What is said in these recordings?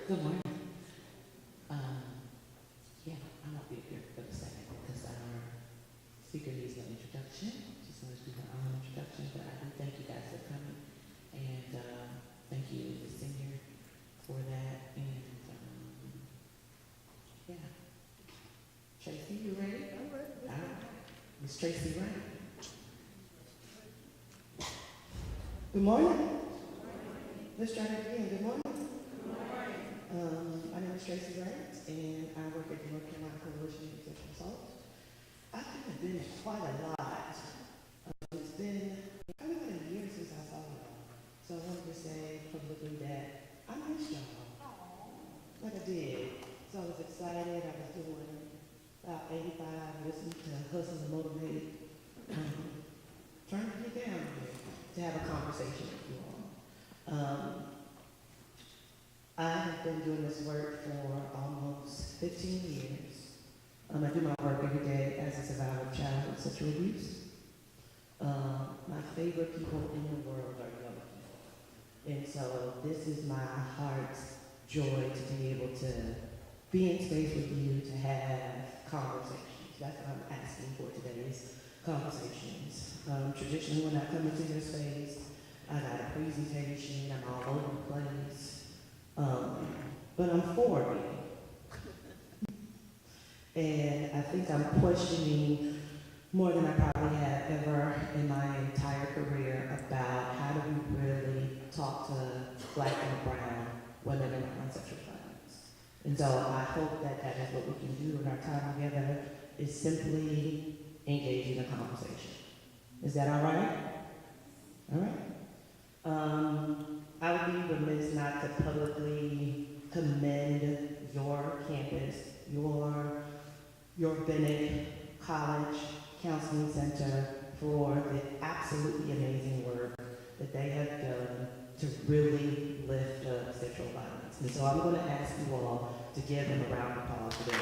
Good morning. Yeah, I won't be here for a second because our speaker needs no introduction. She's going to do her own introduction, but I do thank you guys for coming. And thank you, the senior, for that. And yeah. Tracy, you ready? I'm ready. All right. Miss Tracy Wright. Good morning. Let's try that again. Good morning. My name is Tracy Wright, and I work at the North Carolina Coalition of Sexual Assault. I've kind of been quite a lot. It's been probably about a year since I saw y'all. So I wanted to say publicly that I missed y'all. Like I did. So I was excited. I was doing about 85, listening to Hustle and Motivate. Trying to get down here to have a conversation with you all. I have been doing this work for almost 15 years. I do my work every day as a survivor of childhood sexual abuse. My favorite people in the world are young people. And so this is my heart's joy to be able to be in space with you, to have conversations. That's what I'm asking for today is conversations. Traditionally, when I come into your space, I got a presentation, I'm all over the place. But I'm 40. And I think I'm questioning more than I probably have ever in my entire career about how do we really talk to Black and brown women around sexual violence. And so I hope that that is what we can do in our time together, is simply engage in a conversation. Is that all right? All right. I would be remiss not to publicly commend your campus, your Bennett College Counseling Center for the absolutely amazing work that they have done to really lift up sexual violence. And so I'm going to ask you all to give them a round of applause today.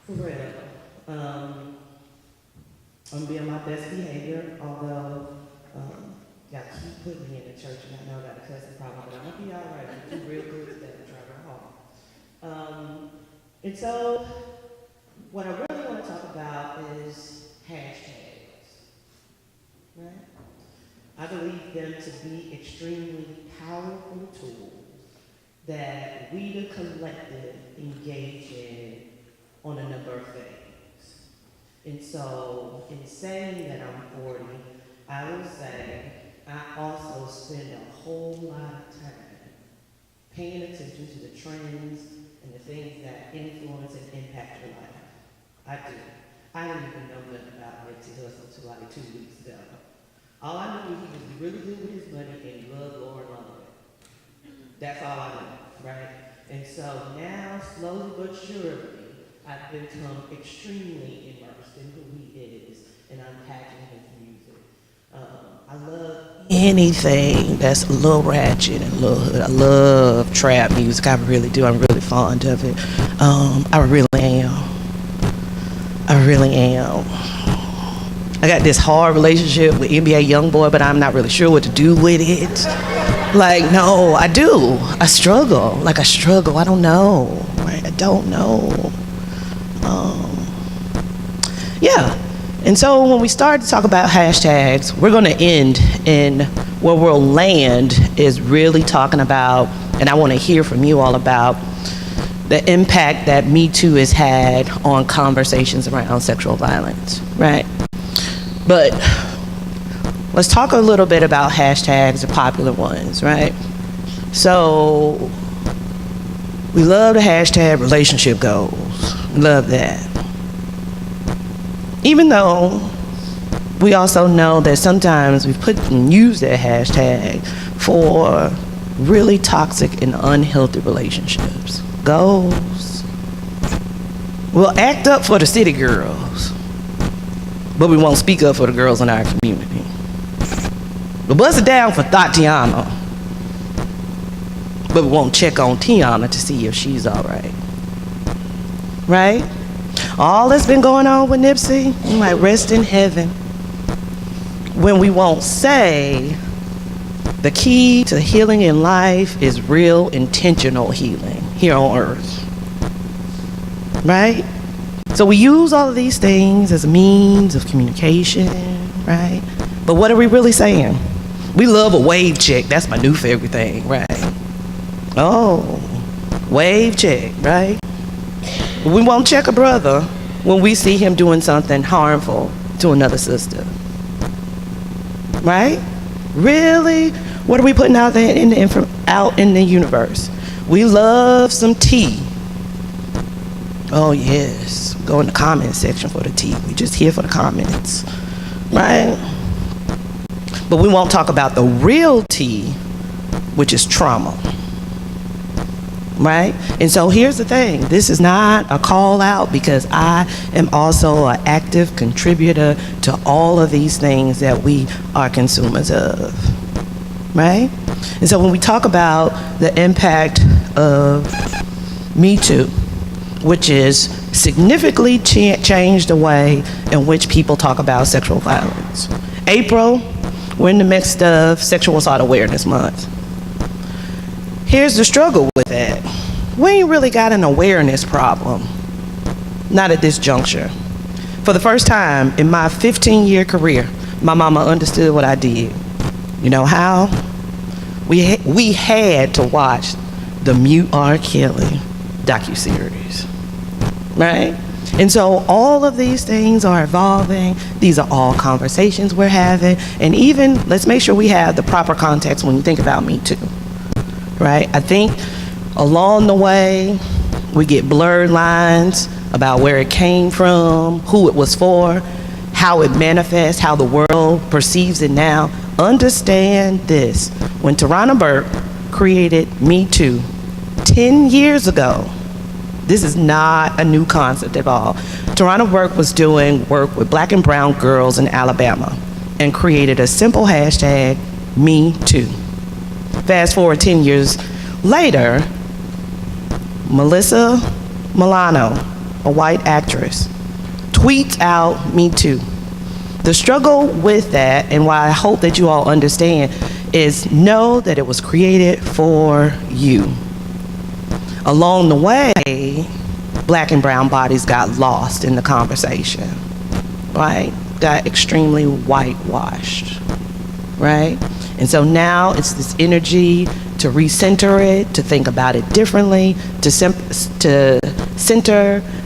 For real. I'm gonna be on my best behavior, although y'all keep putting me in the church, and I know I got a cussing problem, but I'm gonna be all right. I'm do real good today. I'm trying real hard. And so, what I really want to talk about is hashtags. Right? I believe them to be extremely powerful tools that we, the collective, engage in on a number of things. And so, in saying that I'm 40, I would say I also spend a whole lot of time paying attention to the trends and the things that influence and impact your life. I do. I didn't even know nothing about Nipsey Hussle until like 2 weeks ago. All I knew was he was really good with his money and he loved Lauren London. That's all I know, right? And so now, slowly but surely, I've become extremely immersed in who he is and unpacking his music. I love anything that's a little ratchet and a little hood. I love trap music. I really do. I'm really fond of it. I really am. I got this hard relationship with NBA YoungBoy, but I'm not really sure what to do with it. Like, no, I do. I struggle. I don't know. Right? I don't know. Yeah, and so when we start to talk about hashtags, we're going to end in where we'll land is really talking about, and I want to hear from you all about the impact that Me Too has had on conversations around sexual violence, right? But let's talk a little bit about hashtags, the popular ones, right? So we love the hashtag relationship goals. Love that. Even though we also know that sometimes we put and use that hashtag for really toxic and unhealthy relationships. Goals. We'll act up for the city girls, but we won't speak up for the girls in our community. We'll bust it down for Tatiana, but we won't check on Tiana to see if she's all right. Right? All that's been going on with Nipsey, you might rest in heaven. When we won't say The key to healing in life is real intentional healing here on earth. Right? So we use all of these things as a means of communication, right? But what are we really saying? We love a wave check. That's my new favorite thing, right? Oh, wave check, right? We won't check a brother when we see him doing something harmful to another sister. Right? Really? What are we putting out there out in the universe? We love some tea. Oh yes, go in the comment section for the tea. We just here for the comments, right? But we won't talk about the real tea, which is trauma, right? And so here's the thing. This is not a call out because I am also an active contributor to all of these things that we are consumers of, right? And so when we talk about the impact of Me Too, which is significantly changed the way in which people talk about sexual violence. April, we're in the midst of Sexual Assault Awareness Month. Here's the struggle with that. We ain't really got an awareness problem. Not at this juncture. For the first time in my 15-year career, my mama understood what I did. You know how? We had to watch the Mute R. Kelly docuseries. Right? And so all of these things are evolving. These are all conversations we're having. And even, let's make sure we have the proper context when you think about Me Too. Right? I think along the way, we get blurred lines about where it came from, who it was for, how it manifests, how the world perceives it now. Understand this. When Tarana Burke created Me Too 10 years ago, this is not a new concept at all. Tarana Burke was doing work with black and brown girls in Alabama and created a simple hashtag, Me Too. Fast forward 10 years later, Melissa Milano, a white actress, tweets out Me Too. The struggle with that, and why I hope that you all understand, is know that it was created for you. Along the way, black and brown bodies got lost in the conversation, right? Got extremely whitewashed, right? And so now it's this energy to recenter it, to think about it differently, to center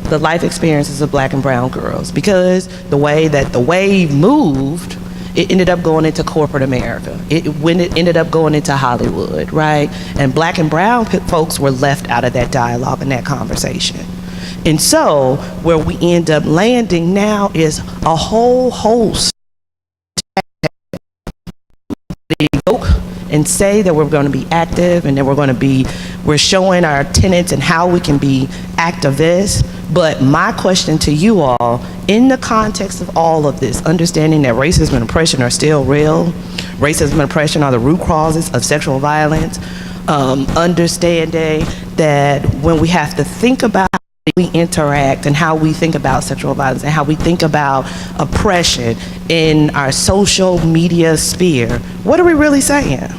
the life experiences of black and brown girls. Because the way that the wave moved, it ended up going into corporate America. It ended up going into Hollywood, right? And black and brown folks were left out of that dialogue and that conversation. And so where we end up landing now is a whole host and say that we're going to be active and that we're showing our tenets and how we can be activists. But my question to you all, in the context of all of this, understanding that racism and oppression are still real, racism and oppression are the root causes of sexual violence, understanding that when we have to think about how we interact and how we think about sexual violence and how we think about oppression in our social media sphere, what are we really saying,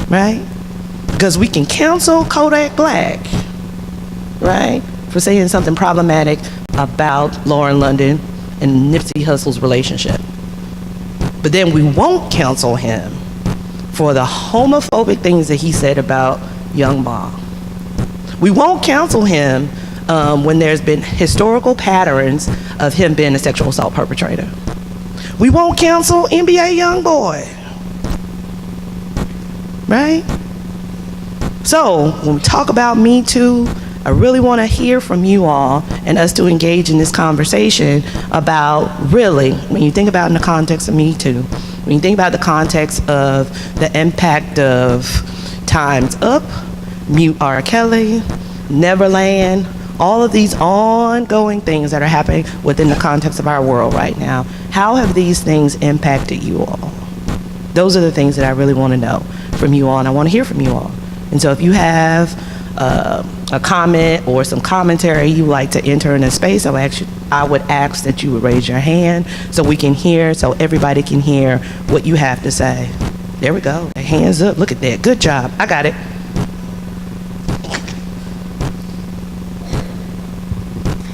right? Because we can cancel Kodak Black, right, for saying something problematic about Lauren London and Nipsey Hussle's relationship. But then we won't cancel him for the homophobic things that he said about Young Ma. We won't cancel him when there's been historical patterns of him being a sexual assault perpetrator. We won't cancel NBA Youngboy, right? So when we talk about Me Too, I really want to hear from you all and us to engage in this conversation about really, when you think about in the context of Me Too, when you think about the context of the impact of Time's Up, Mute R. Kelly, Neverland, all of these ongoing things that are happening within the context of our world right now, how have these things impacted you all? Those are the things that I really want to know from you all, and I want to hear from you all. And so if you have a comment or some commentary you would like to enter in a space, I would ask that you would raise your hand so we can hear, so everybody can hear what you have to say. There we go. Hands up. Look at that. Good job. I got it.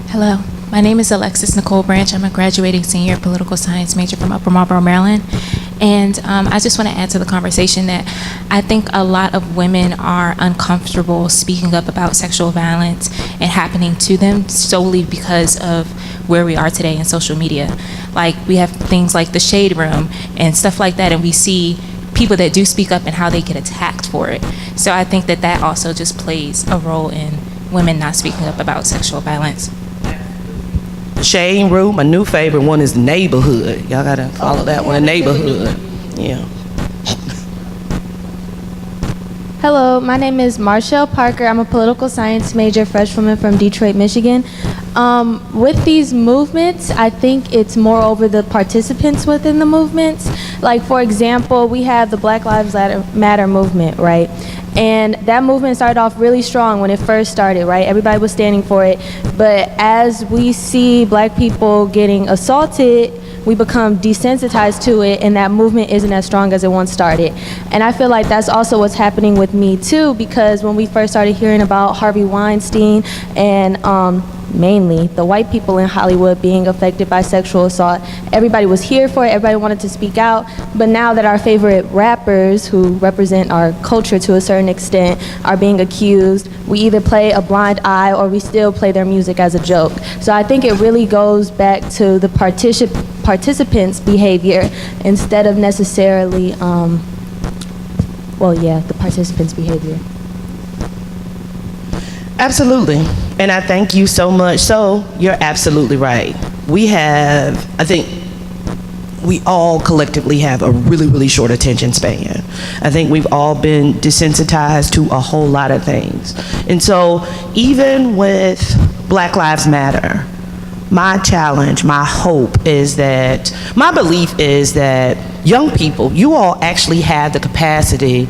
Hello, my name is Alexis Nicole Branch. I'm a graduating senior political science major from Upper Marlboro, Maryland. And I just want to add to the conversation that I think a lot of women are uncomfortable speaking up about sexual violence and happening to them solely because of where we are today in social media. Like, we have things like the Shade Room and stuff like that, and we see people that do speak up and how they get attacked for it. So I think that that also just plays a role in women not speaking up about sexual violence. Shade Room, my new favorite one is Neighborhood. Y'all gotta follow that one, Neighborhood. Yeah. Hello, my name is Marshall Parker. I'm a political science major, freshwoman from Detroit, Michigan. With these movements, I think it's more over the participants within the movements. Like, for example, we have the Black Lives Matter movement, right? And that movement started off really strong when it first started, right? Everybody was standing for it. But as we see black people getting assaulted, we become desensitized to it, and that movement isn't as strong as it once started. And I feel like that's also what's happening with Me Too, because when we first started hearing about Harvey Weinstein and mainly the white people in Hollywood being affected by sexual assault, everybody was here for it, everybody wanted to speak out. But now that our favorite rappers, who represent our culture to a certain extent, are being accused, we either play a blind eye or we still play their music as a joke. So I think it really goes back to the participants' behavior instead of necessarily, the participants' behavior. Absolutely. And I thank you so much. So you're absolutely right. I think we all collectively have a really, really short attention span. I think we've all been desensitized to a whole lot of things. And so even with Black Lives Matter, my challenge, my hope is that, my belief is that young people, you all actually have the capacity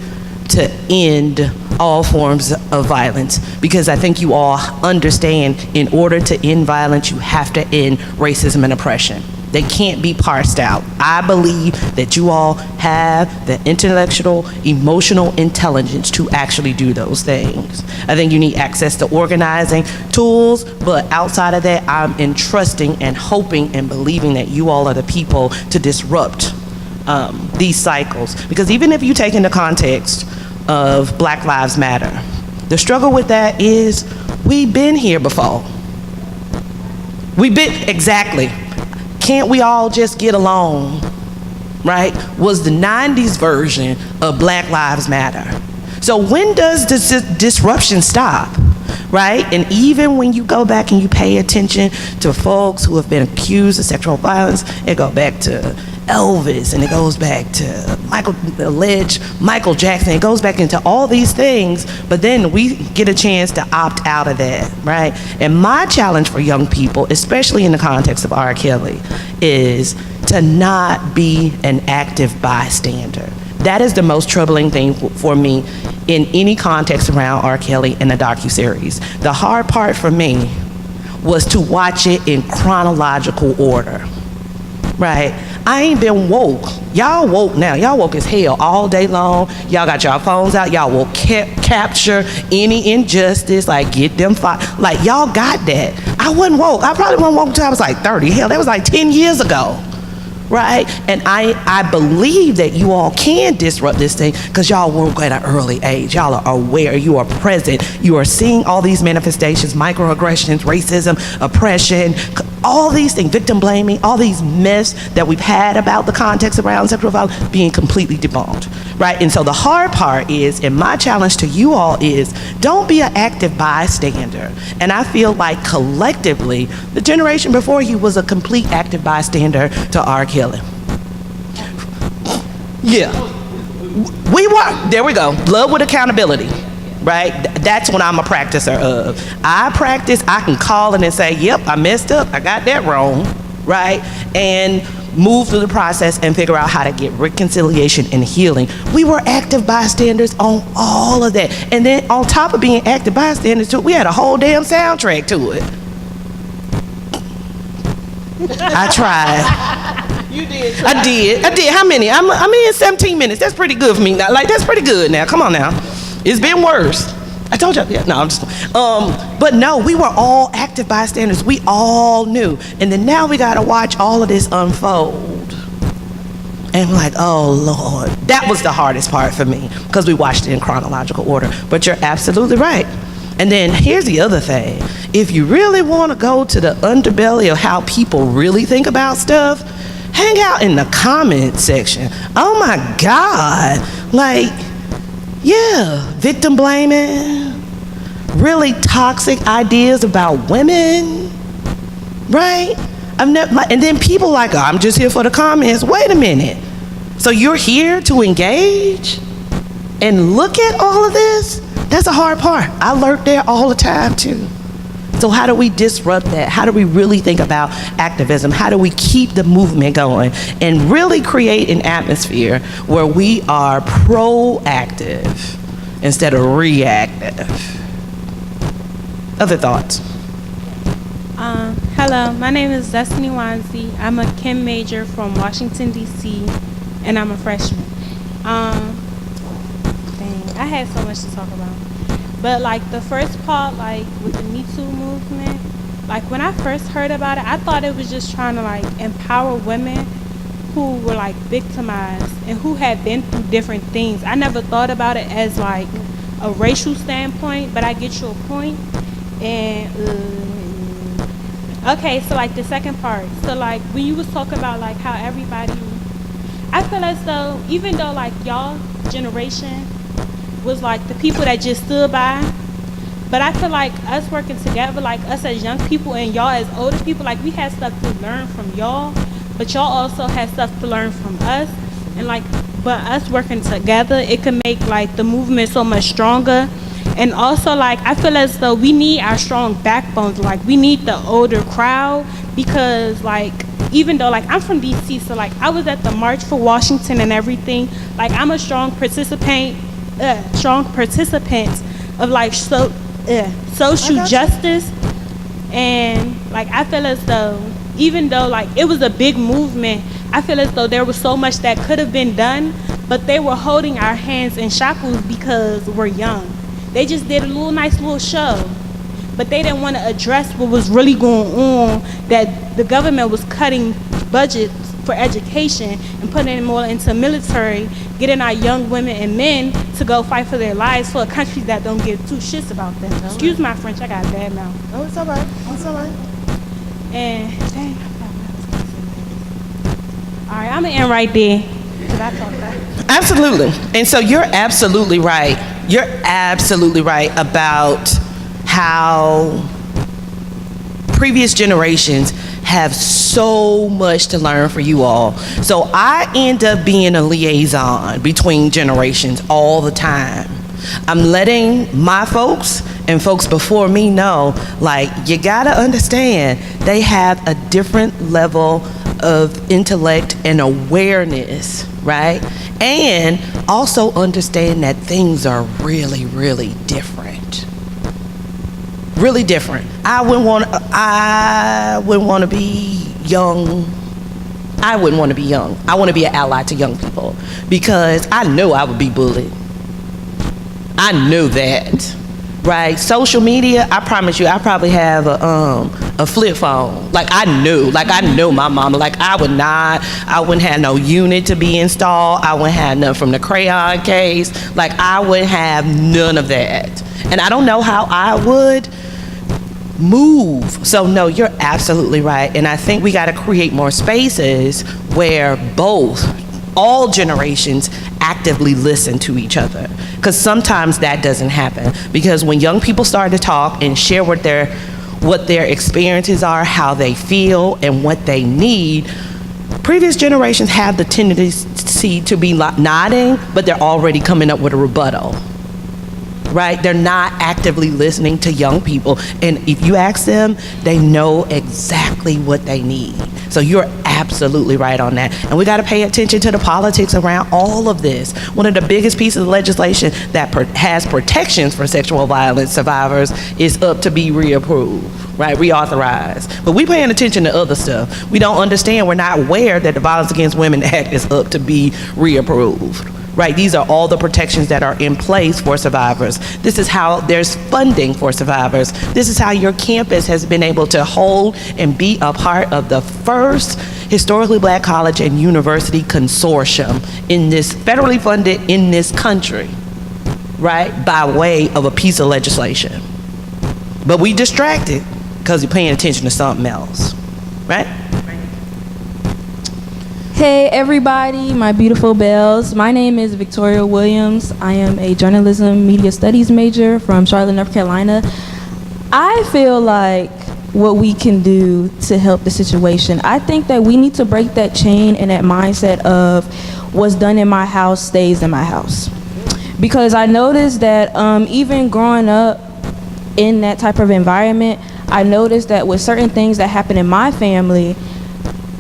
to end all forms of violence, because I think you all understand, in order to end violence, you have to end racism and oppression. They can't be parsed out. I believe that you all have the intellectual, emotional intelligence to actually do those things. I think you need access to organizing tools, but outside of that, I'm entrusting and hoping and believing that you all are the people to disrupt these cycles. Because even if you take into context of Black Lives Matter, the struggle with that is we've been here before. Exactly. Can't we all just get along, right? Was the 90s version of Black Lives Matter. So when does this disruption stop, right? And even when you go back and you pay attention to folks who have been accused of sexual violence, it goes back to Elvis, and it goes back to Michael Jackson. It goes back into all these things, but then we get a chance to opt out of that, right? And my challenge for young people, especially in the context of R. Kelly, is to not be an active bystander. That is the most troubling thing for me in any context around R. Kelly and the docuseries. The hard part for me was to watch it in chronological order, right? I ain't been woke. Y'all woke now. Y'all woke as hell all day long. Y'all got y'all phones out. Y'all will capture any injustice, like get them like y'all got that. I wasn't woke. I probably wasn't woke until I was like 30. Hell, that was like 10 years ago, right? And I believe that you all can disrupt this thing because y'all woke at an early age. Y'all are aware, you are present, you are seeing all these manifestations, microaggressions, racism, oppression, all these things, victim blaming, all these myths that we've had about the context around sexual violence being completely debunked, right? And so the hard part is, and my challenge to you all is, don't be an active bystander. And I feel like collectively, the generation before you was a complete active bystander to R. Kelly. Yeah, we were, there we go, love with accountability. Right? That's what I'm a practicer of. I can call in and say, yep, I messed up, I got that wrong, right? And move through the process and figure out how to get reconciliation and healing. We were active bystanders on all of that. And then on top of being active bystanders too, we had a whole damn soundtrack to it. I tried. You did. I did. How many? I'm in 17 minutes. That's pretty good for me. Now, like, that's pretty good now. Come on now. It's been worse. I told you. Yeah, no, I'm just. But no, we were all active bystanders. We all knew. And then now we got to watch all of this unfold. And I'm like, oh, Lord. That was the hardest part for me because we watched it in chronological order. But you're absolutely right. And then here's the other thing. If you really want to go to the underbelly of how people really think about stuff, hang out in the comment section. Oh my God. Like, yeah, victim blaming, really toxic ideas about women, right? And then people like, oh, I'm just here for the comments. Wait a minute. So you're here to engage and look at all of this? That's a hard part. I lurk there all the time too. So how do we disrupt that? How do we really think about activism? How do we keep the movement going and really create an atmosphere where we are proactive instead of reactive? Other thoughts? Hello, my name is Destiny Wanzi. I'm a chem major from Washington, D.C., and I'm a freshman. Dang, I had so much to talk about. But like the first part, like with the Me Too movement, like when I first heard about it, I thought it was just trying to like empower women who were like victimized and who had been through different things. I never thought about it as like a racial standpoint, but I get your point. And okay, so like the second part, so like when you was talking about like how everybody, I feel as though even though like y'all generation was like the people that just stood by, but I feel like us working together, like us as young people and y'all as older people, like we had stuff to learn from y'all, but y'all also had stuff to learn from us. And like, but us working together, it could make like the movement so much stronger. And also like, I feel as though we need our strong backbones. Like we need the older crowd, because like, even though like I'm from DC, so like I was at the March for Washington and everything, like I'm a strong participant of like social justice. And like I feel as though even though like it was a big movement, I feel as though there was so much that could have been done, but they were holding our hands in shackles because we're young. They just did a nice little show, but they didn't want to address what was really going on, that the government was cutting budgets for education and putting it more into military, getting our young women and men to go fight for their lives for a country that don't give two shits about them. Excuse my French, I got a bad mouth. Oh, it's all right. It's all right. And dang, I forgot what I was going to say. All right, I'm gonna end right there. Did I talk that? Absolutely. And so you're absolutely right. You're absolutely right about how previous generations have so much to learn for you all. So I end up being a liaison between generations all the time. I'm letting my folks and folks before me know, like, you gotta understand, they have a different level of intellect and awareness, right? And also understand that things are really, really different. Really different. I wouldn't want to be young. I wouldn't want to be young. I want to be an ally to young people because I know I would be bullied. I knew that, right? Social media, I promise you, I probably have a flip phone. Like I knew my mama. Like I wouldn't have no unit to be installed. I wouldn't have nothing from the crayon case. Like I wouldn't have none of that. And I don't know how I would move. So no, you're absolutely right. And I think we got to create more spaces where all generations actively listen to each other, because sometimes that doesn't happen. Because when young people start to talk and share what their experiences are, how they feel, and what they need, previous generations have the tendency to be nodding, but they're already coming up with a rebuttal. Right? They're not actively listening to young people. And if you ask them, they know exactly what they need. So you're absolutely right on that. And we got to pay attention to the politics around all of this. One of the biggest pieces of legislation that has protections for sexual violence survivors is up to be reapproved, right, reauthorized. But we paying attention to other stuff. We don't understand, we're not aware that the Violence Against Women Act is up to be reapproved. Right, these are all the protections that are in place for survivors. This is how there's funding for survivors. This is how your campus has been able to hold and be a part of the first historically black college and university consortium in this, federally funded in this country, right, by way of a piece of legislation. But we distracted because we're paying attention to something else, right? Hey everybody, my beautiful bells. My name is Victoria Williams. I am a journalism media studies major from Charlotte, North Carolina. I feel like what we can do to help the situation, I think that we need to break that chain and that mindset of what's done in my house stays in my house. Because I noticed that even growing up in that type of environment, I noticed that with certain things that happen in my family,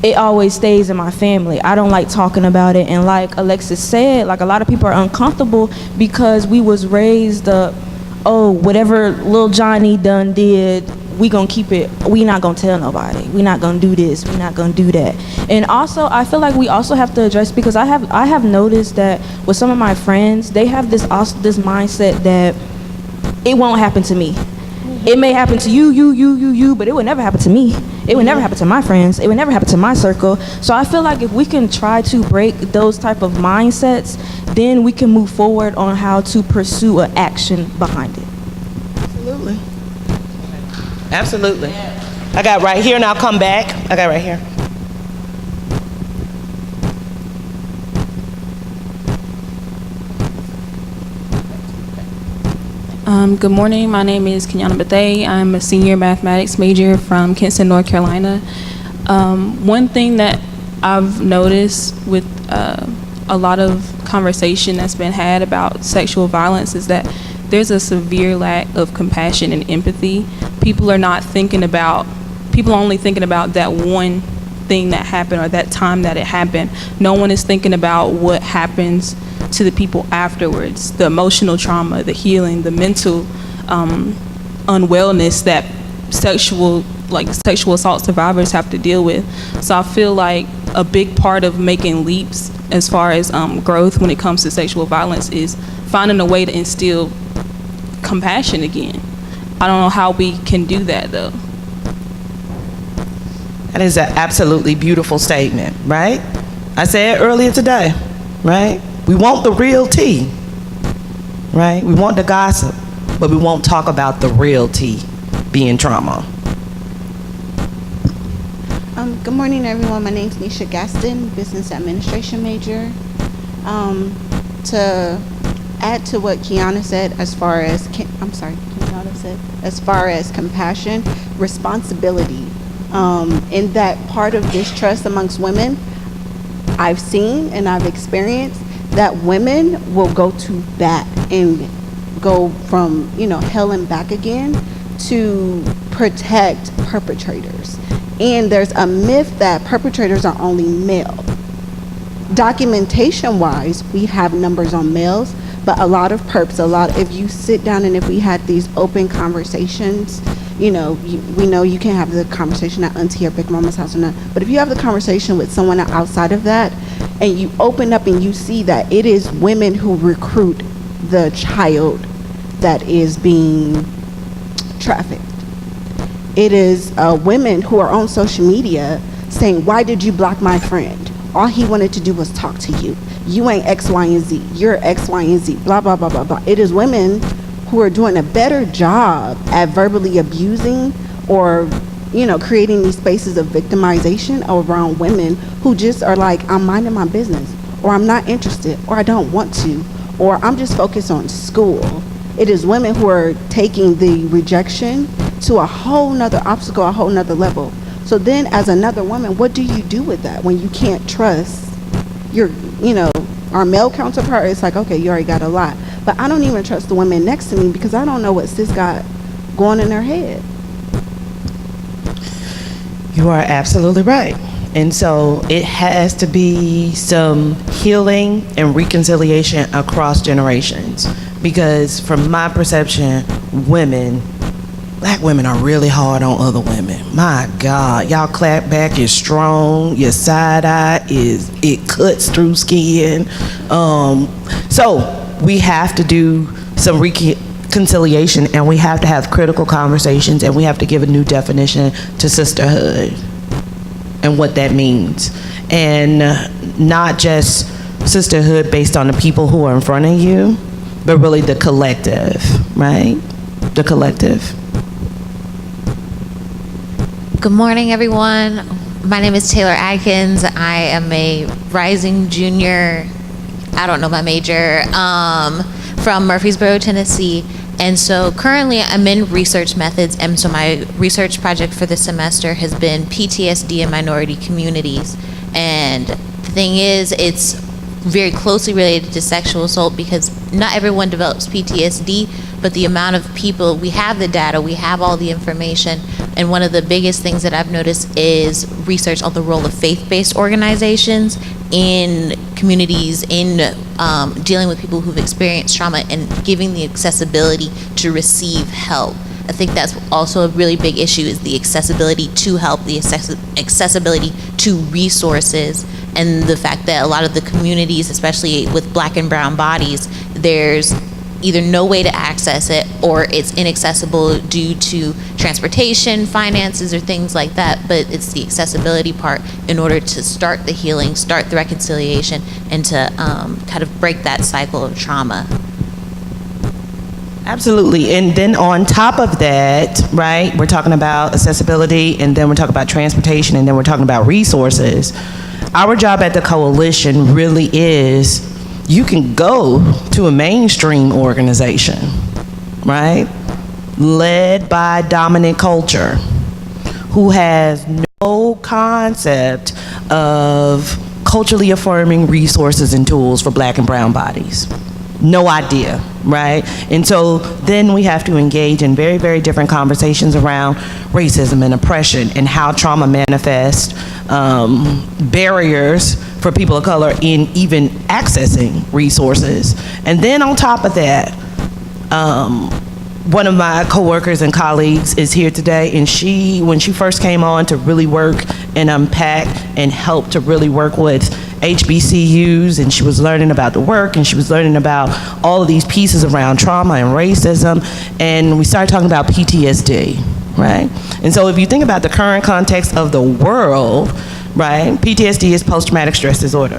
it always stays in my family. I don't like talking about it. And like Alexis said, like a lot of people are uncomfortable because we was raised up, oh, whatever little Johnny done did, we gonna keep it, we not gonna tell nobody. We not gonna do this, we not gonna do that. And also, I feel like we also have to address, because I have noticed that with some of my friends, they have this mindset that it won't happen to me. It may happen to you, but it would never happen to me. It would never happen to my friends. It would never happen to my circle. So I feel like if we can try to break those type of mindsets, then we can move forward on how to pursue an action behind it. Absolutely. Absolutely. I got right here, and I'll come back. I got right here. Good morning. My name is Kenyana Bethay. I'm a senior mathematics major from Kinston, North Carolina. One thing that I've noticed with a lot of conversation that's been had about sexual violence is that there's a severe lack of compassion and empathy. People are not thinking about, people are only thinking about that one thing that happened or that time that it happened. No one is thinking about what happens to the people afterwards, the emotional trauma, the healing, the mental unwellness that sexual assault survivors have to deal with. So I feel like a big part of making leaps as far as growth when it comes to sexual violence is finding a way to instill compassion again. I don't know how we can do that though. That is an absolutely beautiful statement, right? I said earlier today, right? We want the real tea, right? We want the gossip, but we won't talk about the real tea being trauma. Good morning, everyone. My name is Nisha Gaston, business administration major. To add to what Kiana said, as far as compassion, responsibility, in that part of distrust amongst women, I've seen and I've experienced that women will go to bat and go from, hell and back again to protect perpetrators. And there's a myth that perpetrators are only male. Documentation-wise, we have numbers on males, but a lot of perps, if you sit down and if we had these open conversations, we know you can't have the conversation at auntie or big mama's house or not, but if you have the conversation with someone outside of that, and you open up and you see that it is women who recruit the child that is being trafficked. It is women who are on social media saying, why did you block my friend? All he wanted to do was talk to you. You ain't X, Y, and Z. You're X, Y, and Z, blah, blah, blah, blah, blah. It is women who are doing a better job at verbally abusing or creating these spaces of victimization around women who just are like, I'm minding my business, or I'm not interested, or I don't want to, or I'm just focused on school. It is women who are taking the rejection to a whole nother obstacle, a whole nother level. So then as another woman, what do you do with that when you can't trust your, our male counterpart? It's like, okay, you already got a lot. But I don't even trust the women next to me because I don't know what sis got going in her head. You are absolutely right. And so it has to be some healing and reconciliation across generations. Because from my perception, black women are really hard on other women. My God, y'all clap back is strong. Your side eye it cuts through skin. So we have to do some reconciliation, and we have to have critical conversations, and we have to give a new definition to sisterhood and what that means. And not just sisterhood based on the people who are in front of you, but really the collective, right? The collective. Good morning, everyone. My name is Taylor Adkins. I am a rising junior, I don't know my major, from Murfreesboro, Tennessee. And so currently I'm in research methods, and so my research project for the semester has been PTSD in minority communities. And the thing is, it's very closely related to sexual assault because not everyone develops PTSD, but the amount of people, we have the data, we have all the information, and one of the biggest things that I've noticed is research on the role of faith-based organizations in communities, in dealing with people who've experienced trauma and giving the accessibility to receive help. I think that's also a really big issue, is the accessibility to help, the accessibility to resources, and the fact that a lot of the communities, especially with black and brown bodies, there's either no way to access it or it's inaccessible due to transportation, finances, or things like that. But it's the accessibility part in order to start the healing, start the reconciliation, and to kind of break that cycle of trauma. Absolutely. And then on top of that, right, we're talking about accessibility, and then we're talking about transportation, and then we're talking about resources. Our job at the coalition really is, you can go to a mainstream organization, right, led by dominant culture, who has no concept of culturally affirming resources and tools for black and brown bodies. No idea, right? And so then we have to engage in very, very different conversations around racism and oppression and how trauma manifests, barriers for people of color in even accessing resources. And then on top of that, one of my coworkers and colleagues is here today, and when she first came on to really work and unpack and help to really work with HBCUs, and she was learning about the work, and she was learning about all of these pieces around trauma and racism, and we started talking about PTSD, right? And so if you think about the current context of the world, right, PTSD is post-traumatic stress disorder.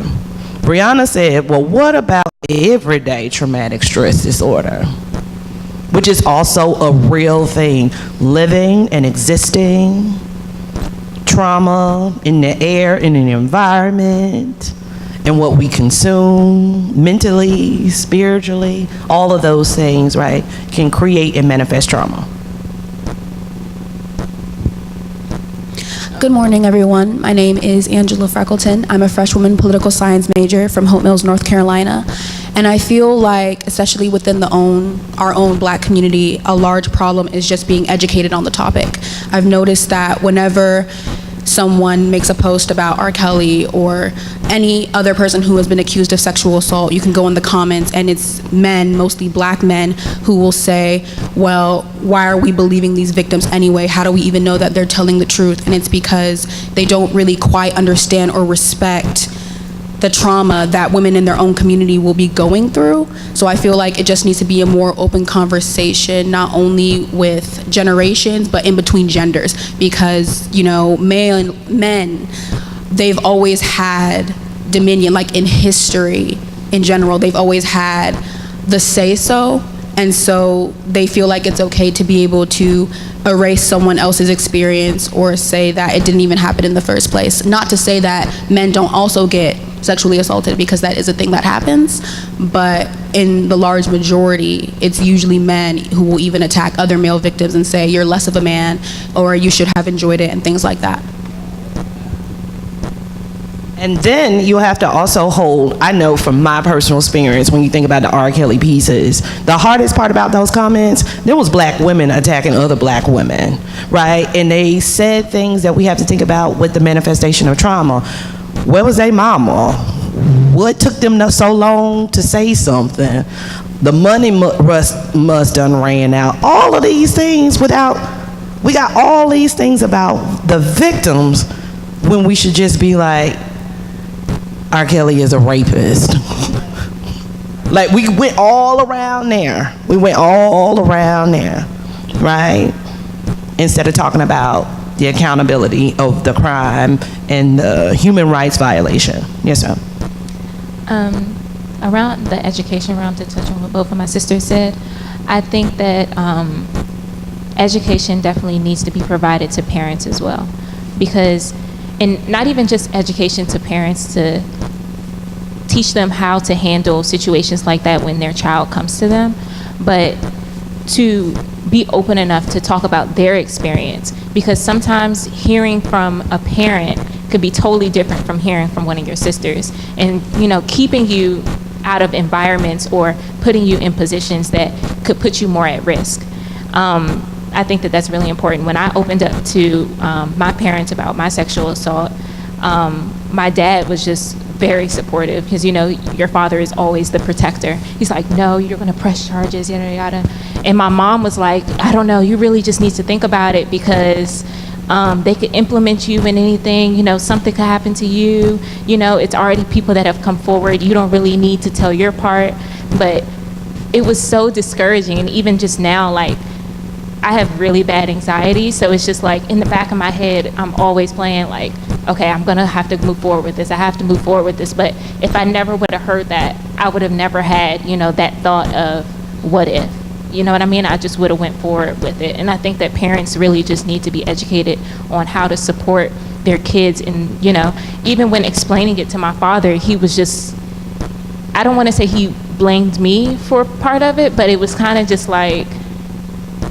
Brianna said, well, what about everyday traumatic stress disorder? Which is also a real thing, living and existing trauma in the air, in the environment, and what we consume mentally, spiritually, all of those things, right, can create and manifest trauma. Good morning, everyone. My name is Angela Freckleton. I'm a freshwoman political science major from Hope Mills, North Carolina. And I feel like, especially within our own black community, a large problem is just being educated on the topic. I've noticed that whenever someone makes a post about R. Kelly or any other person who has been accused of sexual assault, you can go in the comments and it's men, mostly black men, who will say, well, why are we believing these victims anyway? How do we even know that they're telling the truth? And it's because they don't really quite understand or respect the trauma that women in their own community will be going through. So I feel like it just needs to be a more open conversation, not only with generations, but in between genders. Because, you know, men, they've always had dominion, like in history in general, they've always had the say-so. And so they feel like it's okay to be able to erase someone else's experience or say that it didn't even happen in the first place. Not to say that men don't also get sexually assaulted, because that is a thing that happens, but in the large majority, it's usually men who will even attack other male victims and say, you're less of a man, or you should have enjoyed it, and things like that. And then you have to also hold, I know from my personal experience, when you think about the R. Kelly pieces, the hardest part about those comments, there was black women attacking other black women, right? And they said things that we have to think about with the manifestation of trauma. Where was their mama? What took them so long to say something? The money must done ran out. All of these things we got all these things about the victims when we should just be like, R. Kelly is a rapist. Like, we went all around there. We went all around there, right? Instead of talking about the accountability of the crime and the human rights violation. Yes, ma'am. Around the education realm, to touch on what both of my sisters said, I think that education definitely needs to be provided to parents as well. Because, and not even just education to parents to teach them how to handle situations like that when their child comes to them, but to be open enough to talk about their experience. Because sometimes hearing from a parent could be totally different from hearing from one of your sisters. And, you know, keeping you out of environments or putting you in positions that could put you more at risk. I think that that's really important. When I opened up to my parents about my sexual assault, my dad was just very supportive because, you know, your father is always the protector. He's like, no, you're going to press charges, yada, yada. And my mom was like, I don't know, you really just need to think about it because they could implement you in anything, you know, something could happen to you. You know, it's already people that have come forward. You don't really need to tell your part. But it was so discouraging. And even just now, like, I have really bad anxiety, so it's just like in the back of my head, I'm always playing like, okay, I'm gonna have to move forward with this. I have to move forward with this. But if I never would have heard that, I would have never had, you know, that thought of what if, you know what I mean? I just would have went forward with it. And I think that parents really just need to be educated on how to support their kids. And, you know, even when explaining it to my father, he was just, I don't want to say he blamed me for part of it, but it was kind of just like,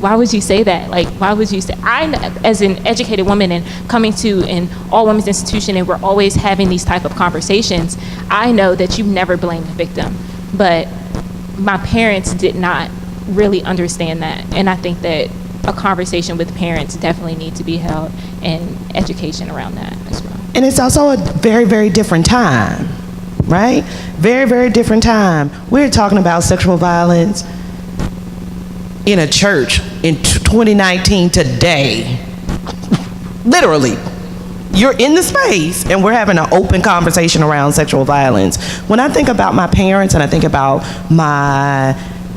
why would you say that? Like, why would you say, as an educated woman and coming to an all-women's institution and we're always having these type of conversations, I know that you never blame the victim. But my parents did not really understand that. And I think that a conversation with parents definitely needs to be held and education around that as well. And it's also a very, very different time, right? Very, very different time. We're talking about sexual violence in a church in 2019 today. Literally, you're in the space and we're having an open conversation around sexual violence. When I think about my parents and I think about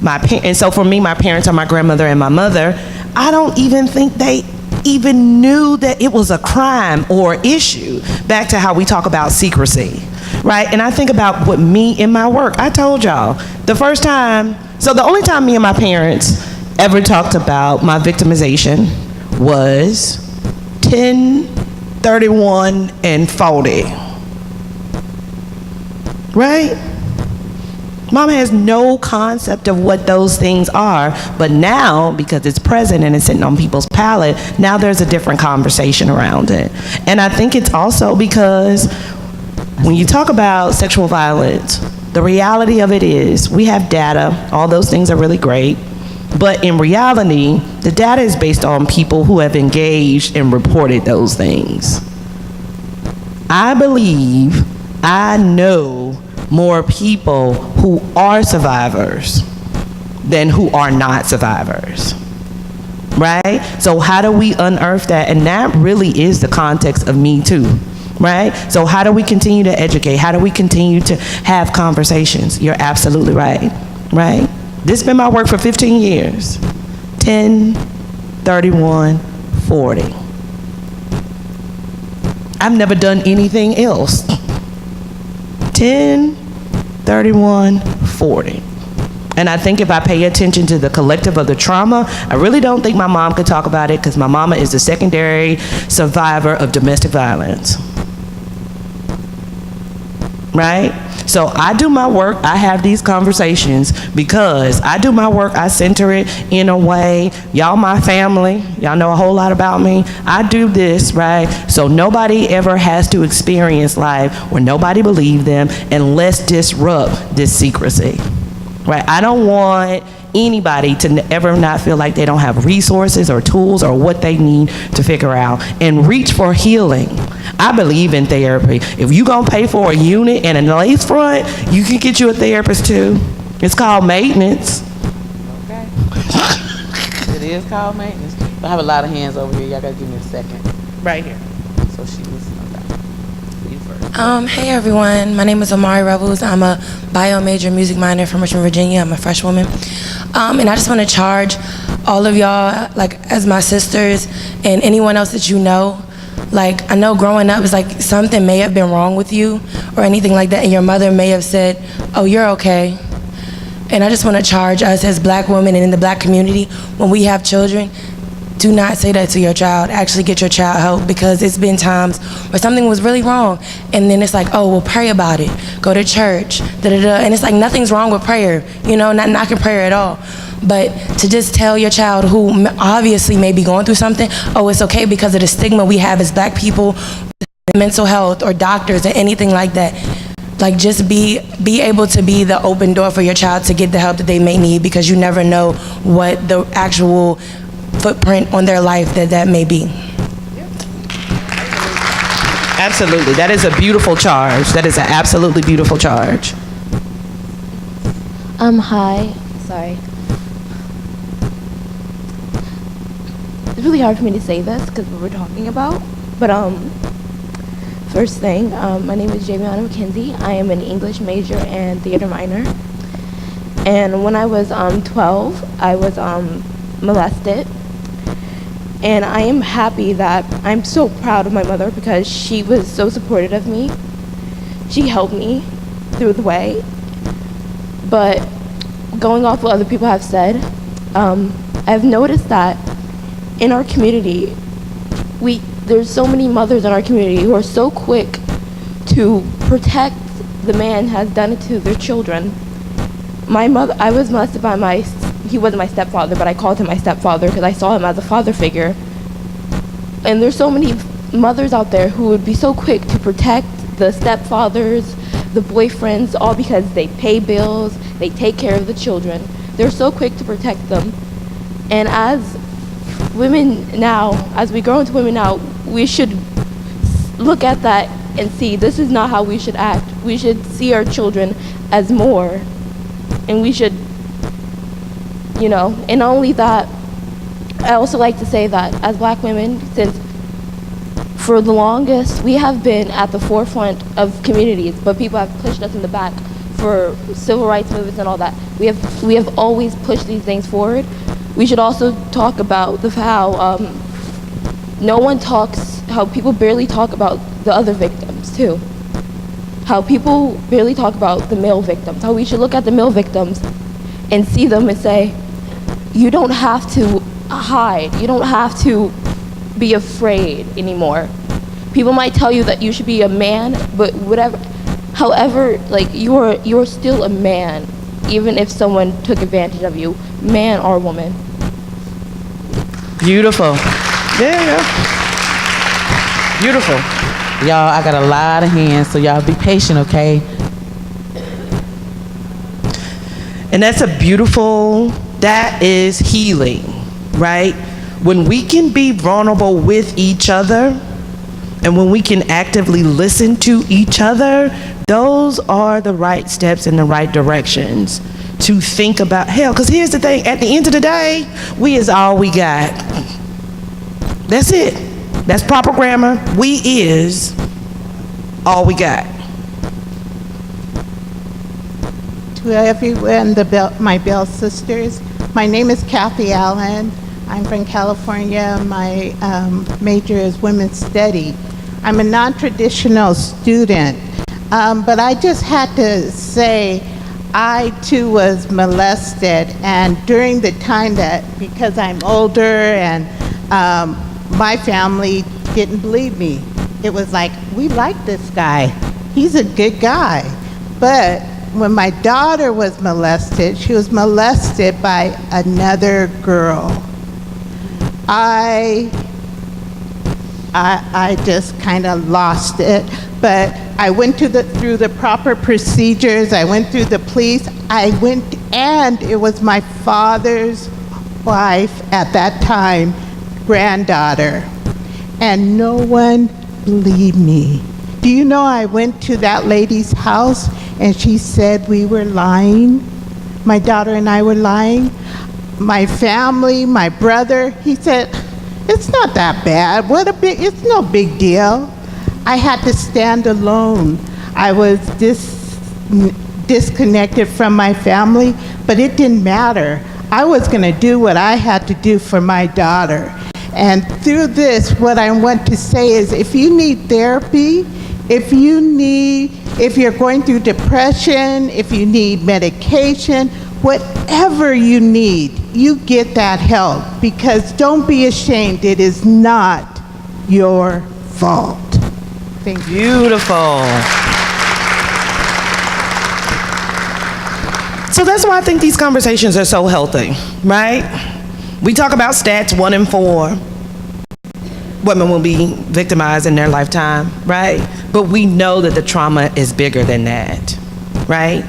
and so for me, my parents are my grandmother and my mother, I don't even think they even knew that it was a crime or issue. Back to how we talk about secrecy, right? And I think about what me in my work, I told y'all, the only time me and my parents ever talked about my victimization was 10, 31, and 40, right? Mom has no concept of what those things are, but now, because it's present and it's sitting on people's palate, now there's a different conversation around it. And I think it's also because when you talk about sexual violence, the reality of it is we have data, all those things are really great, but in reality, the data is based on people who have engaged and reported those things. I believe I know more people who are survivors than who are not survivors, right? So how do we unearth that? And that really is the context of Me Too, right? So how do we continue to educate? How do we continue to have conversations? You're absolutely right, right? This has been my work for 15 years. 10, 31, 40. I've never done anything else. 10, 31, 40. And I think if I pay attention to the collective of the trauma, I really don't think my mom could talk about it because my mama is the secondary survivor of domestic violence. right? So I do my work, I have these conversations because I do my work, I center it in a way, y'all my family, y'all know a whole lot about me. I do this, right? So nobody ever has to experience life where nobody believes them, and let's disrupt this secrecy, right? I don't want anybody to ever not feel like they don't have resources or tools or what they need to figure out and reach for healing. I believe in therapy. If you're going to pay for a unit and a lace front, you can get you a therapist too. It's called maintenance. Okay. It is called maintenance. I have a lot of hands over here. Y'all got to give me a second. Right here. So she was, okay. You first. Hey everyone, my name is Amari Rebels. I'm a bio major music minor from Richmond, Virginia. I'm a freshwoman. And I just want to charge all of y'all, like as my sisters and anyone else that you know. Like, I know growing up is like something may have been wrong with you or anything like that, and your mother may have said, oh, you're okay. And I just want to charge us as black women and in the black community, when we have children, do not say that to your child. Actually get your child help, because it's been times where something was really wrong, and then it's like, oh, well, pray about it. Go to church, da-da-da. And it's like nothing's wrong with prayer, you know, not knocking prayer at all. But to just tell your child who obviously may be going through something, oh, it's okay because of the stigma we have as black people, mental health or doctors or anything like that. Like, just be able to be the open door for your child to get the help that they may need, because you never know what the actual footprint on their life that may be. Absolutely. That is a beautiful charge. That is an absolutely beautiful charge. Hi. Sorry. It's really hard for me to say this because what we're talking about. But first thing, my name is Javiana McKenzie. I am an English major and theater minor. And when I was 12, I was molested. And I am happy that I'm so proud of my mother, because she was so supportive of me. She helped me through the way. But going off what other people have said, I've noticed that in our community, there's so many mothers in our community who are so quick to protect the man has done it to their children. My mother, I was molested by he wasn't my stepfather, but I called him my stepfather because I saw him as a father figure. And there's so many mothers out there who would be so quick to protect the stepfathers, the boyfriends, all because they pay bills, they take care of the children. They're so quick to protect them. And as women now, as we grow into women now, we should look at that and see this is not how we should act. We should see our children as more, and we should, you know, and not only that, I also like to say that as black women, since for the longest we have been at the forefront of communities, but people have pushed us in the back for civil rights movements and all that. We have always pushed these things forward. We should also talk about how how people barely talk about the other victims too. How people barely talk about the male victims. How we should look at the male victims and see them and say, you don't have to hide. You don't have to be afraid anymore. People might tell you that you should be a man, but however, like you're still a man, even if someone took advantage of you, man or woman. Beautiful. Yeah. Beautiful. Y'all, I got a lot of hands, so y'all be patient, okay? And that is healing, right? When we can be vulnerable with each other, and when we can actively listen to each other, those are the right steps in the right directions to think about. Hell, because here's the thing, at the end of the day, we is all we got. That's it. That's proper grammar. We is all we got. To everyone, my Bell sisters, my name is Kathy Allen. I'm from California. My major is Women's Study. I'm a non-traditional student, but I just had to say, I too was molested, and during the time that, because I'm older and my family didn't believe me, it was like, we like this guy. he's a good guy. But when my daughter was molested, she was molested by another girl. I just kind of lost it. But I went through the proper procedures. I went through the police. And it was my father's wife at that time, granddaughter. And no one believed me. Do you know I went to that lady's house and she said we were lying? My daughter and I were lying. My family, my brother, he said, it's not that bad. It's no big deal. I had to stand alone. I was disconnected from my family, but it didn't matter. I was gonna do what I had to do for my daughter. And through this, what I want to say is, if you need therapy, if you're going through depression, if you need medication, whatever you need, you get that help. Because don't be ashamed, it is not your fault. Thank you. Beautiful. So that's why I think these conversations are so healthy, right? We talk about stats, 1 in 4 women will be victimized in their lifetime, right? But we know that the trauma is bigger than that, right?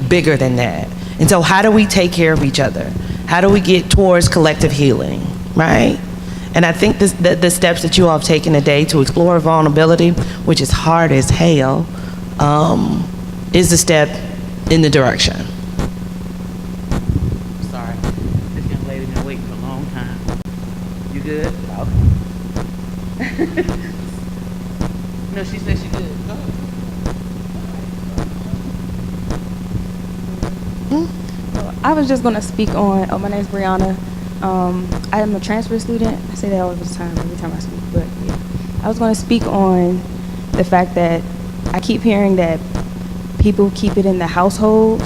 Bigger than that. And so how do we take care of each other? How do we get towards collective healing, right? And I think the steps that you all have taken today to explore vulnerability, which is hard as hell, is a step in the direction. Sorry, this young lady's been waiting for a long time. You good? Okay. No, she said she good. Go ahead. I was just going to speak on, my name is Brianna. I am a transfer student. I say that all the time, every time I speak, but yeah. I was going to speak on the fact that I keep hearing that people keep it in the household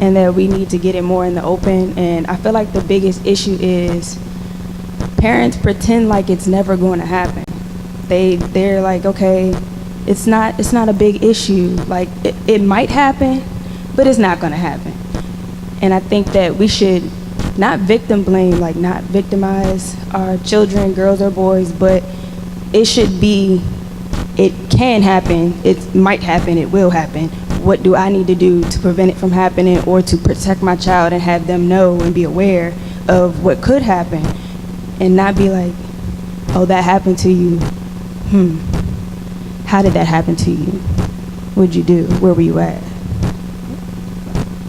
and that we need to get it more in the open. And I feel like the biggest issue is parents pretend like it's never going to happen. They're like, okay, it's not a big issue. Like it might happen, but it's not going to happen. And I think that we should not victim blame, like not victimize our children, girls or boys, but it should be, it can happen, it might happen, it will happen. What do I need to do to prevent it from happening or to protect my child and have them know and be aware of what could happen and not be like, oh, that happened to you. How did that happen to you? What'd you do? Where were you at?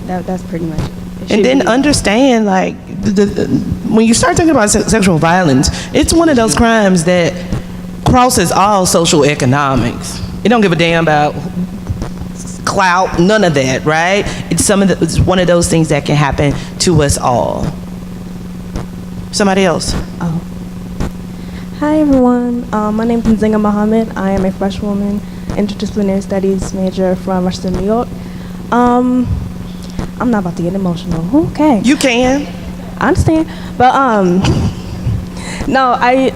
That's pretty much it. And then understand, like, when you start thinking about sexual violence, it's one of those crimes that crosses all social economics. It don't give a damn about clout, none of that, right? It's one of those things that can happen to us all. Somebody else. Oh. Hi, everyone. My name is Nzinga Mohammed. I am a freshwoman interdisciplinary studies major from Rochester, New York. I'm not about to get emotional. Okay. You can. I understand. But no, I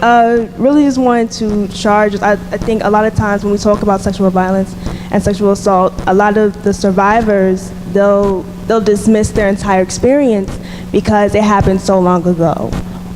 really just wanted to charge. I think a lot of times when we talk about sexual violence and sexual assault, a lot of the survivors, they'll dismiss their entire experience because it happened so long ago.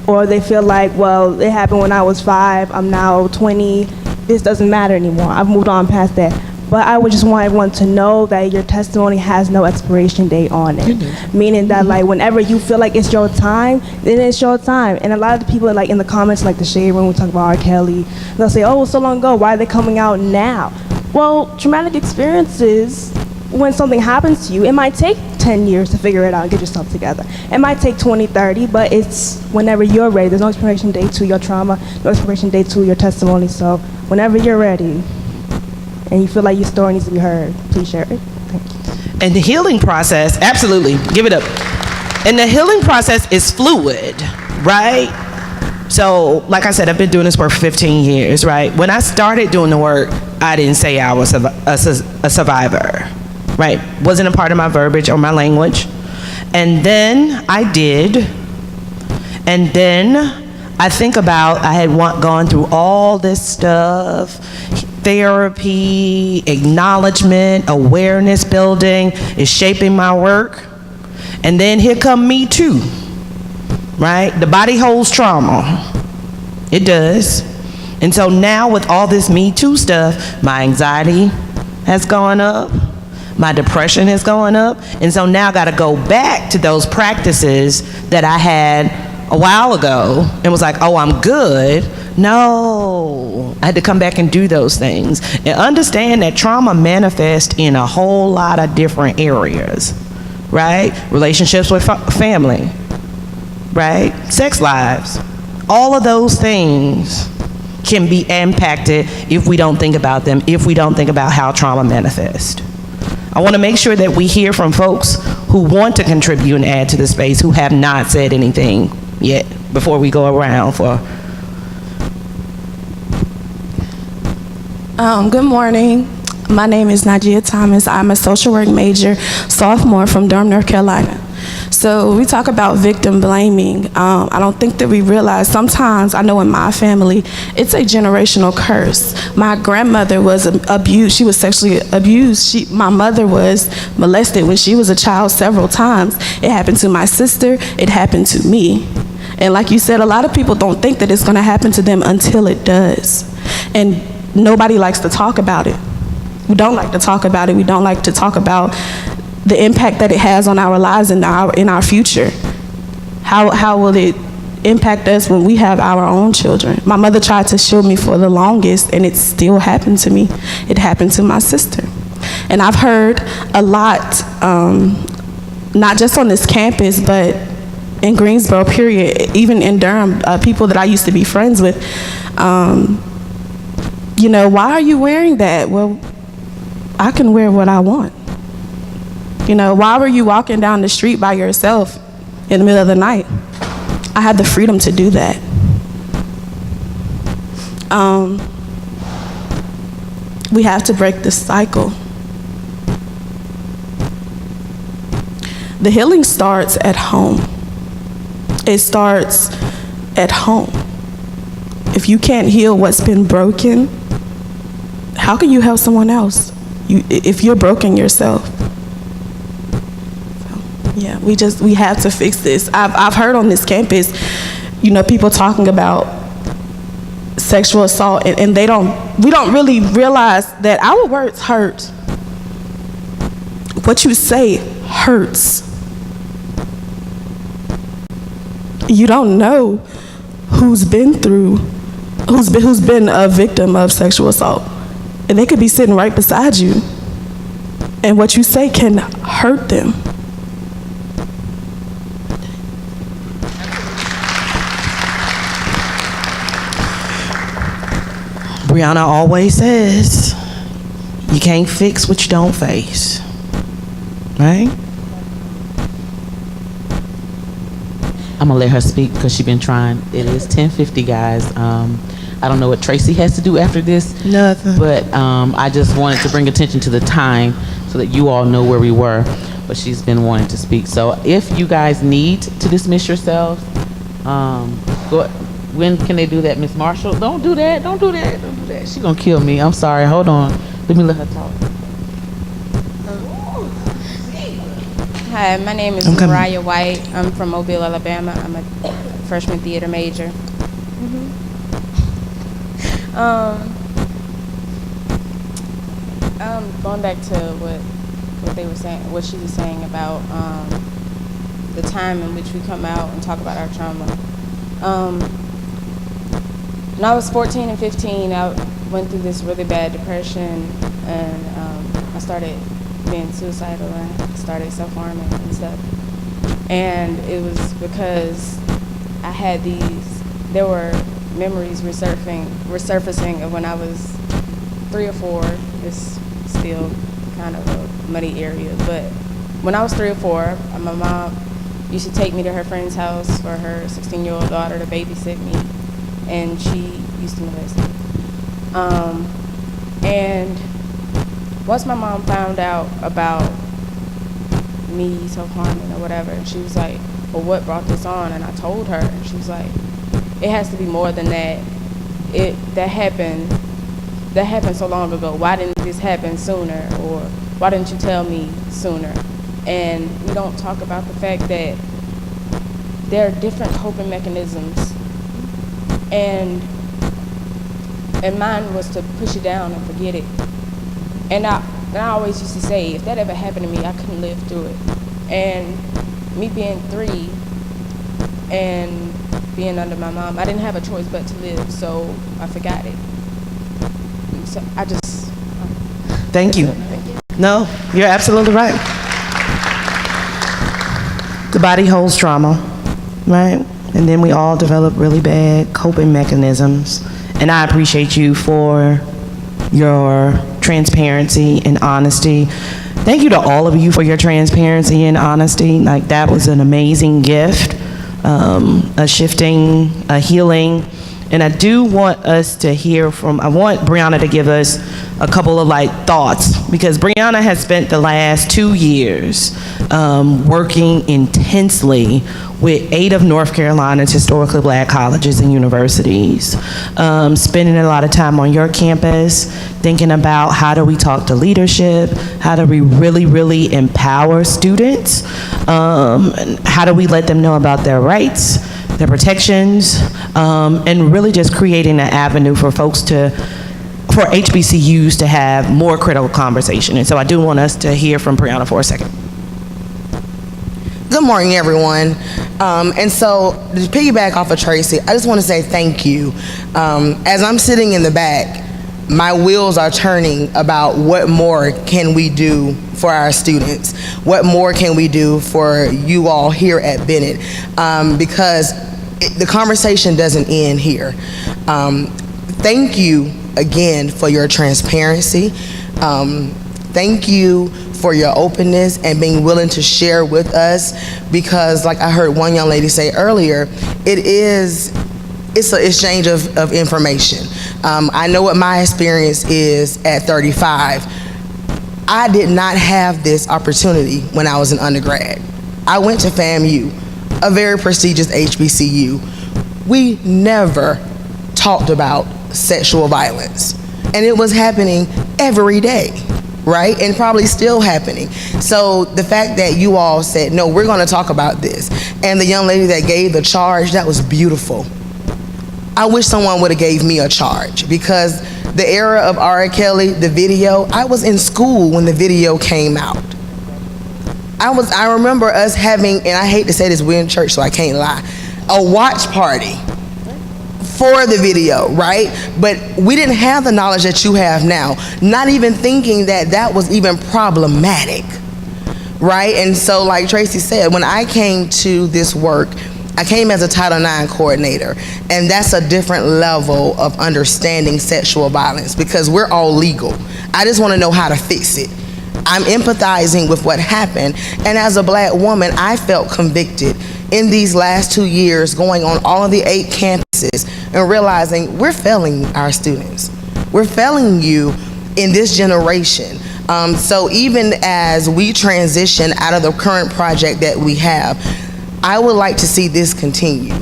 Or they feel like, well, it happened when I was 5, I'm now 20, this doesn't matter anymore. I've moved on past that. But I would just want everyone to know that your testimony has no expiration date on it. Meaning that like whenever you feel like it's your time, then it's your time. And a lot of the people like in the comments, like the shade room, we talk about R. Kelly, they'll say, oh, it was so long ago, why are they coming out now? Well, traumatic experiences, when something happens to you, it might take 10 years to figure it out and get yourself together. It might take 20, 30, but it's whenever you're ready. There's no expiration date to your trauma, no expiration date to your testimony. So whenever you're ready, and you feel like your story needs to be heard, please share it. Thank you. And the healing process, absolutely, give it up. And the healing process is fluid, right? So, like I said, I've been doing this work for 15 years, right? When I started doing the work, I didn't say I was a survivor, right? Wasn't a part of my verbiage or my language. And then I did. And then I think about, I had gone through all this stuff, therapy, acknowledgement, awareness building is shaping my work. And then here come Me Too, right? The body holds trauma. It does. And so now with all this Me Too stuff, my anxiety has gone up, my depression has gone up, and so now I gotta go back to those practices that I had a while ago and was like, oh, I'm good. No, I had to come back and do those things and understand that trauma manifests in a whole lot of different areas, right? Relationships with family, right? Sex lives. All of those things can be impacted if we don't think about them, if we don't think about how trauma manifests. I want to make sure that we hear from folks who want to contribute and add to the space who have not said anything yet before we go around for. Good morning. My name is Nigel Thomas. I'm a social work major, sophomore from Durham, North Carolina. So we talk about victim blaming. I don't think that we realize sometimes, I know in my family, it's a generational curse. My grandmother was abused. She was sexually abused. My mother was molested when she was a child several times. It happened to my sister. It happened to me. And like you said, a lot of people don't think that it's going to happen to them until it does. And nobody likes to talk about it. We don't like to talk about it. We don't like to talk about the impact that it has on our lives and in our future. How will it impact us when we have our own children? My mother tried to shield me for the longest, and it still happened to me. It happened to my sister. And I've heard a lot, not just on this campus, but in Greensboro, period, even in Durham, people that I used to be friends with, you know, why are you wearing that? Well, I can wear what I want. You know, why were you walking down the street by yourself in the middle of the night? I had the freedom to do that. We have to break this cycle. The healing starts at home. It starts at home. If you can't heal what's been broken, how can you help someone else if you're broken yourself? Yeah, we have to fix this. I've heard on this campus, you know, people talking about sexual assault, and we don't really realize that our words hurt. What you say hurts. You don't know who's been a victim of sexual assault, and they could be sitting right beside you, and what you say can hurt them. Brianna always says, you can't fix what you don't face, right? I'm gonna let her speak because she's been trying. It is 10:50, guys. I don't know what Tracy has to do after this. Nothing. But I just wanted to bring attention to the time so that you all know where we were. But she's been wanting to speak. So if you guys need to dismiss yourselves, when can they do that, Miss Marshall? Don't do that. Don't do that. Don't do that. She's gonna kill me. I'm sorry. Hold on. Let me let her talk. Hi, my name is Mariah White. I'm from Mobile, Alabama. I'm a freshman theater major. Going back to what they were saying, what she was saying about the time in which we come out and talk about our trauma. When I was 14 and 15, I went through this really bad depression, and I started being suicidal and started self-harming and stuff. And it was because I had there were memories resurfacing of when I was 3 or 4. It's still kind of a muddy area, but when I was 3 or 4, my mom used to take me to her friend's house for her 16-year-old daughter to babysit me, and she used to molest me. And once my mom found out about me self-harming or whatever, she was like, well, what brought this on? And I told her, and she was like, it has to be more than that. That happened that happened so long ago. Why didn't this happen sooner? Or why didn't you tell me sooner? And we don't talk about the fact that there are different coping mechanisms. And mine was to push it down and forget it. And I always used to say, if that ever happened to me, I couldn't live through it. And me being 3 and being under my mom, I didn't have a choice but to live, so I forgot it. So I just... Thank you. No, you're absolutely right. The body holds trauma, right? And then we all develop really bad coping mechanisms. And I appreciate you for your transparency and honesty. Thank you to all of you for your transparency and honesty. Like, that was an amazing gift, a shifting, a healing. And I do want us to hear from, I want Brianna to give us a couple of thoughts, because Brianna has spent the last 2 years working intensely with 8 of North Carolina's historically Black colleges and universities, spending a lot of time on your campus, thinking about how do we talk to leadership, how do we really, really empower students, how do we let them know about their rights, their protections, and really just creating an avenue for folks for HBCUs to have more critical conversation. And so I do want us to hear from Brianna for a second. Good morning, everyone. And so to piggyback off of Tracy, I just want to say thank you. As I'm sitting in the back, my wheels are turning about what more can we do for our students? What more can we do for you all here at Bennett? Because the conversation doesn't end here. Thank you again for your transparency. Thank you for your openness and being willing to share with us, because like I heard one young lady say earlier, it's an exchange of information. I know what my experience is at 35. I did not have this opportunity when I was an undergrad. I went to FAMU, a very prestigious HBCU. We never talked about sexual violence, and it was happening every day, right? And probably still happening. So the fact that you all said, no, we're gonna talk about this, and the young lady that gave the charge, that was beautiful. I wish someone would have gave me a charge, because the era of R. Kelly, the video, I was in school when the video came out. I remember us having, and I hate to say this, we're in church so I can't lie, a watch party for the video, right? But we didn't have the knowledge that you have now, not even thinking that that was even problematic, right? And so like Tracy said, when I came to this work, I came as a Title IX coordinator, and that's a different level of understanding sexual violence, because we're all legal. I just want to know how to fix it. I'm empathizing with what happened, and as a Black woman, I felt convicted in these last 2 years going on all of the 8 campuses and realizing we're failing our students. We're failing you in this generation. So even as we transition out of the current project that we have, I would like to see this continue.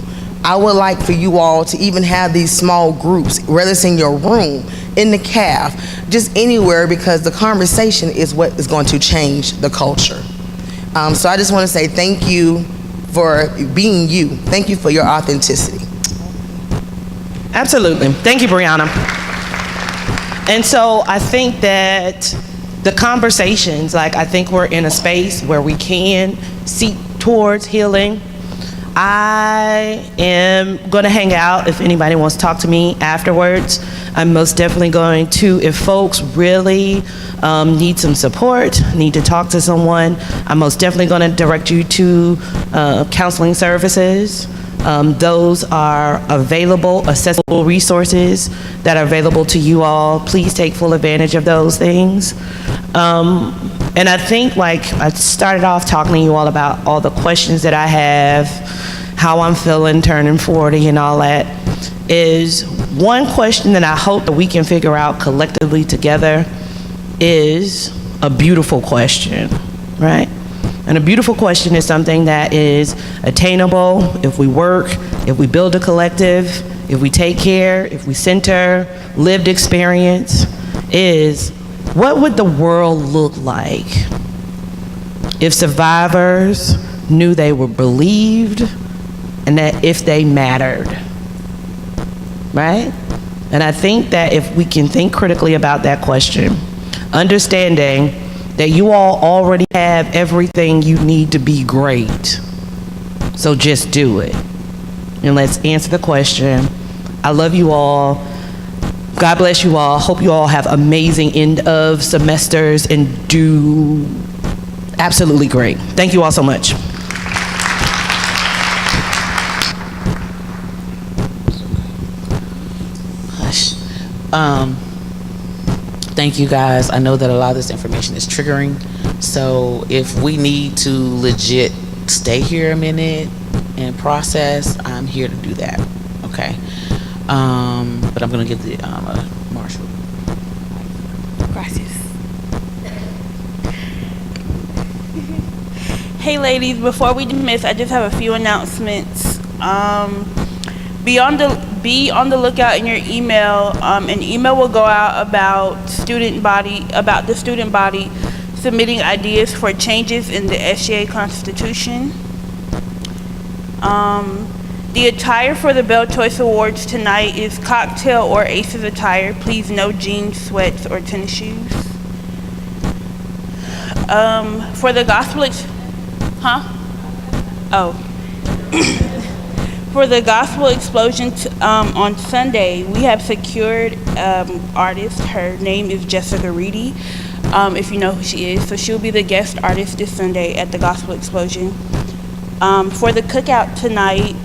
I would like for you all to even have these small groups, whether it's in your room, in the CAF, just anywhere, because the conversation is what is going to change the culture. So I just want to say thank you for being you. Thank you for your authenticity. Absolutely. Thank you, Brianna. And so I think that the conversations, I think we're in a space where we can seek towards healing. I am going to hang out if anybody wants to talk to me afterwards. I'm most definitely going to, if folks really need some support, need to talk to someone, I'm most definitely going to direct you to counseling services. Those are available, accessible resources that are available to you all. Please take full advantage of those things. And I think I started off talking to you all about all the questions that I have, how I'm feeling turning 40 and all that, is one question that I hope that we can figure out collectively together is a beautiful question, right? And a beautiful question is something that is attainable if we work, if we build a collective, if we take care, if we center lived experience, is what would the world look like if survivors knew they were believed and that if they mattered, right? And I think that if we can think critically about that question, understanding that you all already have everything you need to be great, so just do it. And let's answer the question. I love you all. God bless you all. Hope you all have amazing end of semesters and do absolutely great. Thank you all so much. Thank you guys. I know that a lot of this information is triggering, so if we need to legit stay here a minute and process, I'm here to do that. Okay. But I'm gonna give the Marshall. Gracias. Hey ladies, before we dismiss, I just have a few announcements. Be on the lookout in your email. An email will go out about the student body submitting ideas for changes in the SGA Constitution. The attire for the Bell Choice Awards tonight is cocktail or ACES attire. Please no jeans, sweats, or tennis shoes. For the For the gospel explosion on Sunday, we have secured artist. Her name is Jessica Reedy, if you know who she is. So she'll be the guest artist this Sunday at the gospel explosion. For the cookout tonight,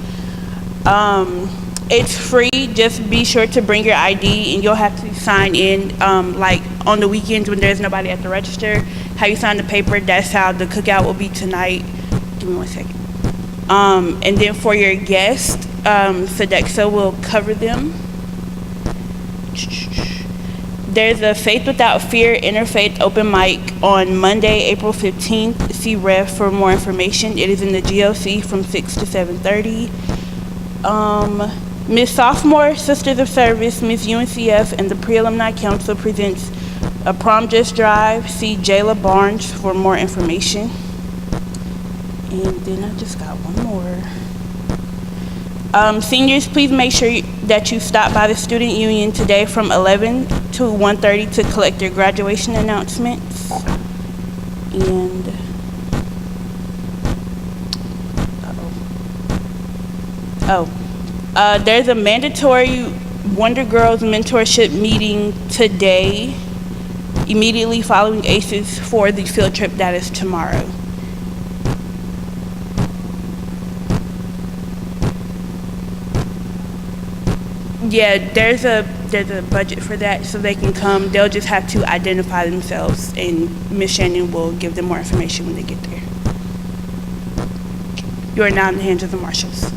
it's free. Just be sure to bring your ID, and you'll have to sign in like on the weekends when there's nobody at the register. How you sign the paper, that's how the cookout will be tonight. Give me 1 second. And then for your guests, Sodexo will cover them. There's a Faith Without Fear Interfaith open mic on Monday, April 15th. See Rev for more information. It is in the GOC from 6 to 7:30. Miss Sophomore Sisters of Service, Miss UNCF, and the Pre-Alumni Council presents a Prom Just Drive. See Jayla Barnes for more information. And then I just got one more. Seniors, please make sure that you stop by the Student Union today from 11 to 1:30 to collect your graduation announcements. And there's a mandatory Wondergirls mentorship meeting today, immediately following ACES for the field trip that is tomorrow. Yeah, there's a budget for that, so they can come. They'll just have to identify themselves, and Miss Shannon will give them more information when they get there. You are now in the hands of the marshals.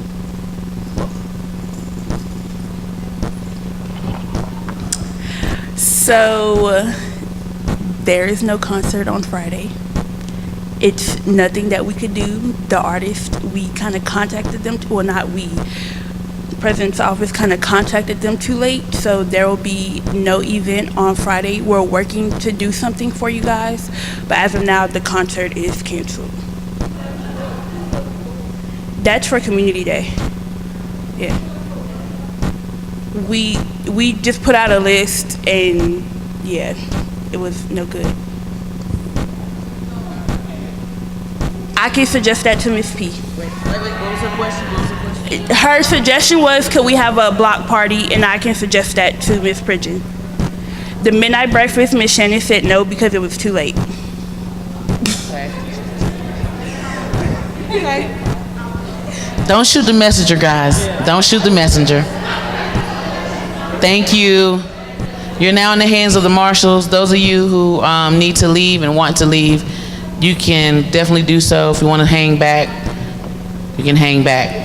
So there is no concert on Friday. It's nothing that we could do. The artist, we kind of contacted them, well, not we. The president's office kind of contacted them too late, so there will be no event on Friday. We're working to do something for you guys, but as of now, the concert is canceled. That's for Community Day. Yeah. We just put out a list, and yeah, it was no good. I can suggest that to Miss P. Wait, what was her question? Her suggestion was, could we have a block party, and I can suggest that to Miss Pridgeon. The midnight breakfast, Miss Shannon said no because it was too late. Okay. Don't shoot the messenger, guys. Don't shoot the messenger. Thank you. You're now in the hands of the marshals. Those of you who need to leave and want to leave, you can definitely do so. If you want to hang back, you can hang back.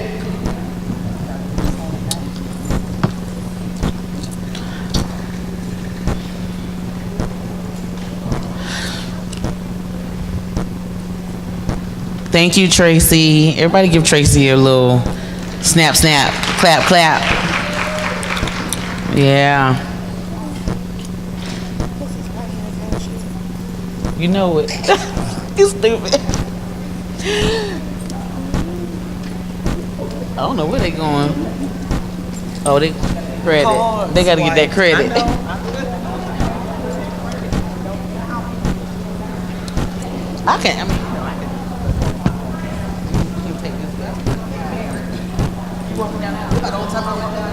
Thank you, Tracy. Everybody give Tracy a little snap, snap, clap, clap. Yeah. You know it. You stupid. I don't know where they going. Oh, they credit. They gotta get that credit. I can't. I mean, you know, I can. You take this back. You want me down there? I don't tell me what.